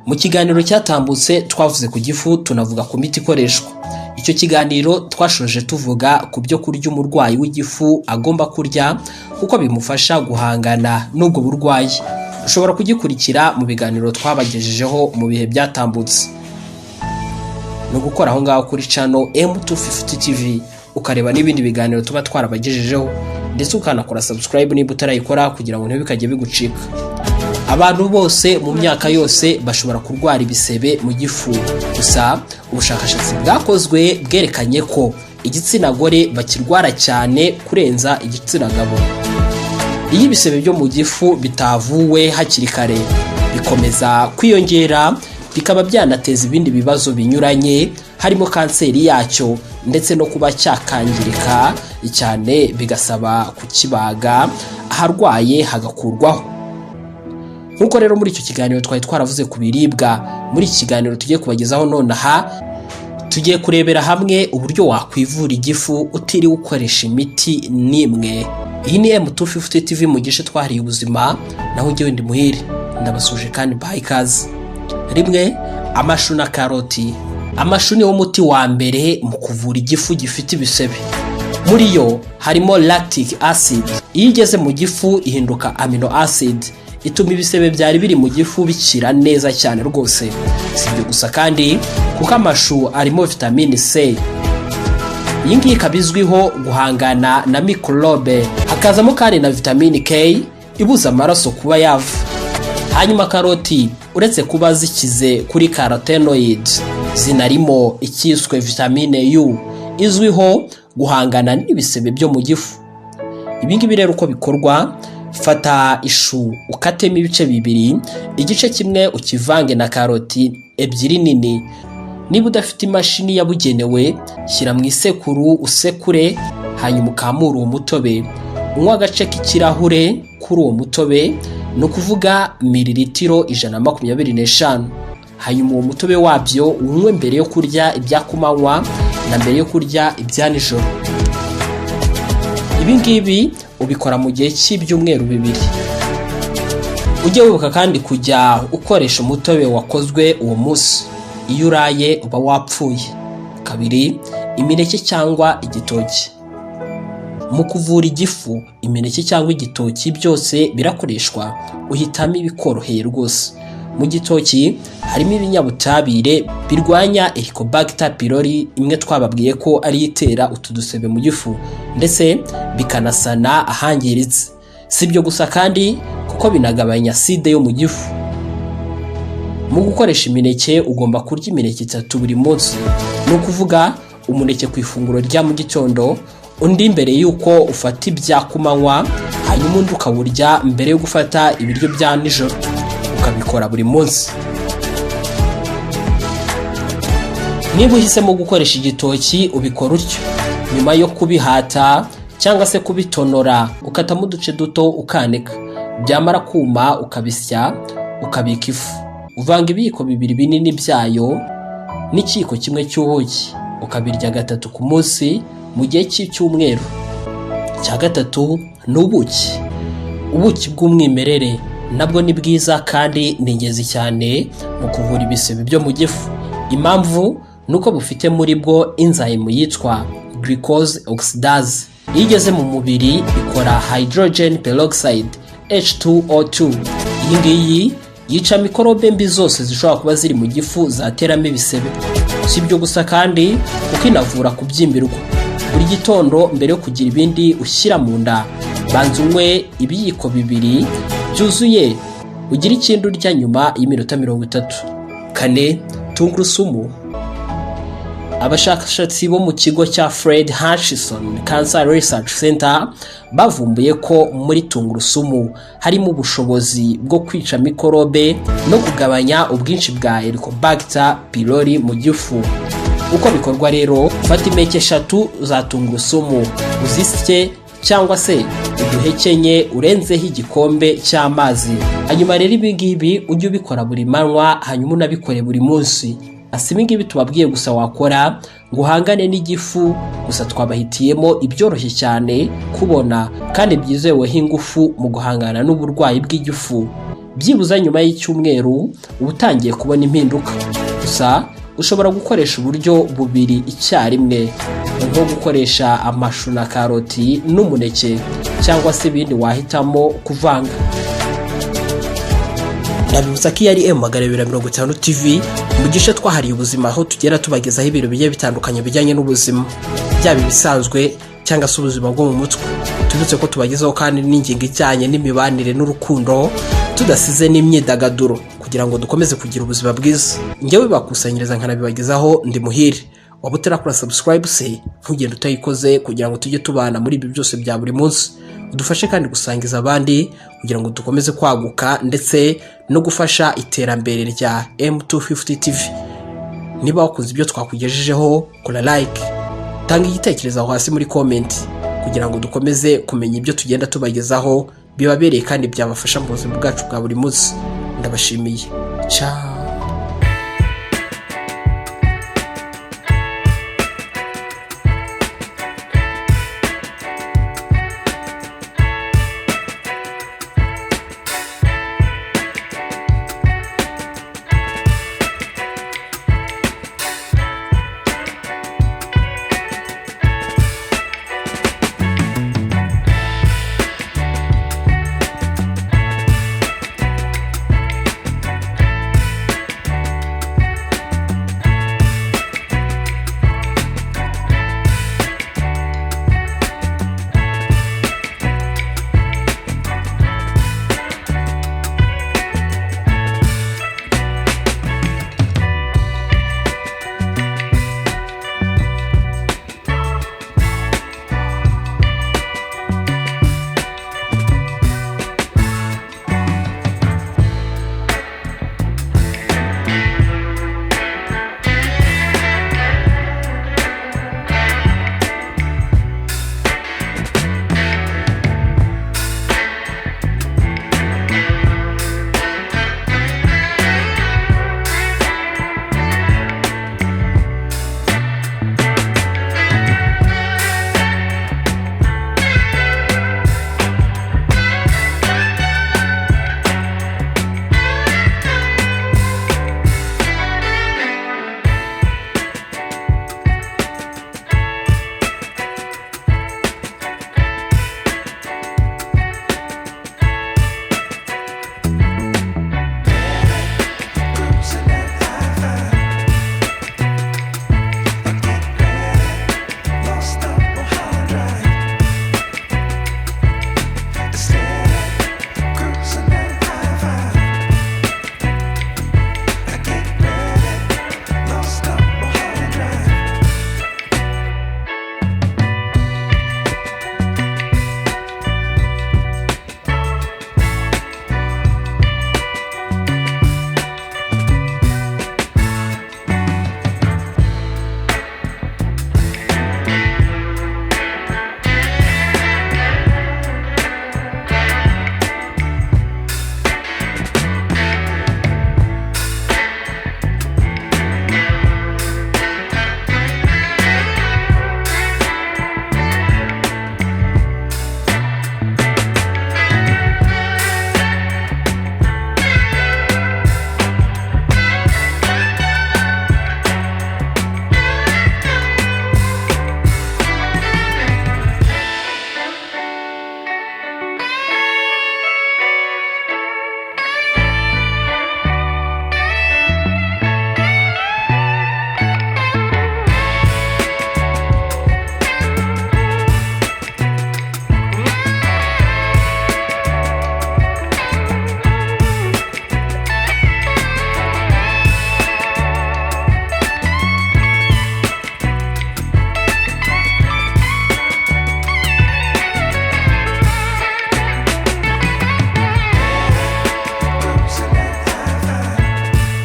Mu kiganiro cyatambutse twavuze ku gifu tunavuga ku miti ikoreshwa. Icyo kiganiro twashoje tuvuga ku byo kurya umurwayi w'igifu agomba kurya kuko bimufasha guhangana n'ubwo burwayi. Ushobora kugikurikira mu biganiro twabagejejeho mu bihe byatambutse. No gukora aho ngaho kuri channel M250 TV ukareba n'ibindi biganiro tuba twarabagejejeho ndetse ukanakora subscribe niba utarayikora kugira ngo ntibikajye bigucika. Abantu bose mu myaka yose bashobora kurwara ibisebe mu gifu. Gusa ubushakashatsi bwakozwe bwerekanye ko igitsina gore bakirwara cyane kurenza igitsina gabo. Iyo ibisebe byo mu gifu bitavuwe hakiri kare bikomeza kwiyongera bikaba byanateza ibindi bibazo binyuranye harimo kanseri yacyo ndetse no kuba cyakangirika cyane bigasaba kukibaga aharwaye hagakurwaho. Nkuko rero muri icyo kiganiro twaravuze ku biribwa, muri iki kiganiro tugiye kubagezaho nonaha tugiye kurebera hamwe uburyo wakwivura igifu utiriwe ukoresha imiti nimwe. Iyi ni M250 TV mu gice twahariye ubuzima, naho njyewe ndi Muhire ndabasuje kandi bahaye ikaze. Rimwe, amashu na karoti. Amashu ni wo muti wa mbere mu kuvura igifu gifite ibisebe. Muri yo harimo lactic acid. Iyo igeze mu gifu ihinduka amino acid ituma ibisebe byari biri mu gifu bikira neza cyane rwose. Si ibyo gusa kandi kuko amashu arimo vitamine C. Iyi ngiyi ikabizwiho guhangana na microbe, hakazamo kandi na vitamine K ibuza amaraso kuba yava. Hanyuma karoti uretse kuba zikize kuri carotenoids zinarimo ikiswe vitamine U izwiho guhangana n'ibisebe byo mu gifu. Ibi ngibi rero uko bikorwa: fata ishu ukatemo ibice bibiri, igice kimwe ukivange na karoti ebyiri nini. Niba udafite imashini yabugenewe shyira mu isekuru usekure, hanyuma ukamura uwo mutobe. Unywa agace k'ikirahure kuri uwo mutobe, no kuvuga mililitiro 125. Hanyuma uwo mutobe wabyo unywe mbere yo kurya ibya kumanywa na mbere yo kurya ibya nijoro. Ibi ngibi ubikora mu gihe cy'ibyumweru 2. Ujye wibuka kandi kujya ukoresha umutobe wakozwe uwo munsi. Iyo uraye uba wapfuye. 2, imineke cyangwa igitoki. Mu kuvura igifu, imineke cyangwa igitoki byose birakoreshwa, uhitamo ibikoroheye rwose. Mu gitoki harimo ibinyabutabire birwanya Helicobacter pylori, imwe twababwiye ko ari itera utudusebe mu gifu ndetse bikanasana ahangiritse. Si ibyo gusa kandi kuko binagabanya acide yo mu gifu. Mu gukoresha imineke ugomba kurya imineke 3 buri munsi. No kuvuga umuneke ku ifunguro rya mu gitondo, undi mbere yuko ufata ibya kumanywa, hanyuma undi ukawurya mbere yo gufata ibiryo bya nijoro. Ukabikora buri munsi. Niba uhisemo gukoresha igitoki ubikora utyo. Nyuma yo kubihata cyangwa se kubitonora ukatamo uduce duto ukanika. Byamara kuma ukabisya ukabika ifu. Uvanga ibiyiko 2 binini byayo n'ikiko kimwe cy'ubuki. Ukabirya 3 ku munsi mu gihe cy'icyumweru. Cya 3 ni ubuki. Ubuki bw'umwimerere nabwo ni bwiza kandi ni ingenzi cyane mu kuvura ibisebe byo mu gifu. Impamvu nuko bufite muri bwo enzyme yitwa glucose oxidase. Iyo igeze mu mubiri ikora hydrogen peroxide H2O2. Iyi ngiyi yica mikorobe mbi zose zishobora kuba ziri mu gifu zateramo ibisebe. Si ibyo gusa kandi kuko inavura kubyimbirwa. Buri gitondo mbere yo kugira ibindi ushyira mu nda, banza unywe ibiyiko 2 byuzuye, ugira ikindi urya nyuma y'iminota 30. 4, tungurusumu. Abashakashatsi bo mu kigo cya Fred Hutchinson Cancer Research Center bavumbuye ko muri tungurusumu harimo ubushobozi bwo kwica mikorobe no kugabanya ubwinshi bwa Helicobacter pylori mu gifu. Uko bikorwa rero, fata impeke 3 za tungurusumu uzisye cyangwa se uduhekenye urenzeho igikombe cy'amazi. Hanyuma rero ibi ngibi ujye ubikora buri manywa, hanyuma unabikore buri munsi. Ibi ngibi tubabwiye gusa wakora ngo uhangane n'igifu, gusa twabahitiyemo ibyoroshye cyane kubona kandi byizeweho ingufu mu guhangana n'uburwayi bw'igifu. byibuza nyuma y'icyumweru uba utangiye kubona impinduka. Gusa ushobora gukoresha uburyo bubiri icyarimwe, nko gukoresha amashu na karoti n'umuneke, cyangwa se ibindi wahitamo kuvanga. Nabibutsa ko yari M250 TV mu gice twahariye ubuzima, aho tugera tubagezaho ibintu bigiye bitandukanye bijyanye n'ubuzima, byaba ibisanzwe cyangwa se ubuzima bwo mu mutwe. Tubutse ko tubagezaho kandi n'ingingo ijyanye n'imibanire n'urukundo, tudasize n'imyidagaduro, kugira ngo dukomeze kugira ubuzima bwiza. Njyewe bakusanyiriza nkanabibagezaho ndi Muhire. Waba utarakora subscribe se ntugende utayikoze, kugira ngo tujye tubana muri ibi byose bya buri munsi. Udufashe kandi gusangiza abandi, kugira ngo dukomeze kwaguka ndetse no gufasha iterambere rya M250 TV. Niba wakunze ibyo twakugejejeho, kora like, tanga igitekerezo aho hasi muri comment, kugira ngo dukomeze kumenya ibyo tugenda tubagezaho bibabereye kandi byabafasha mu buzima bwacu bwa buri munsi. Ndabashimiye. Ciao.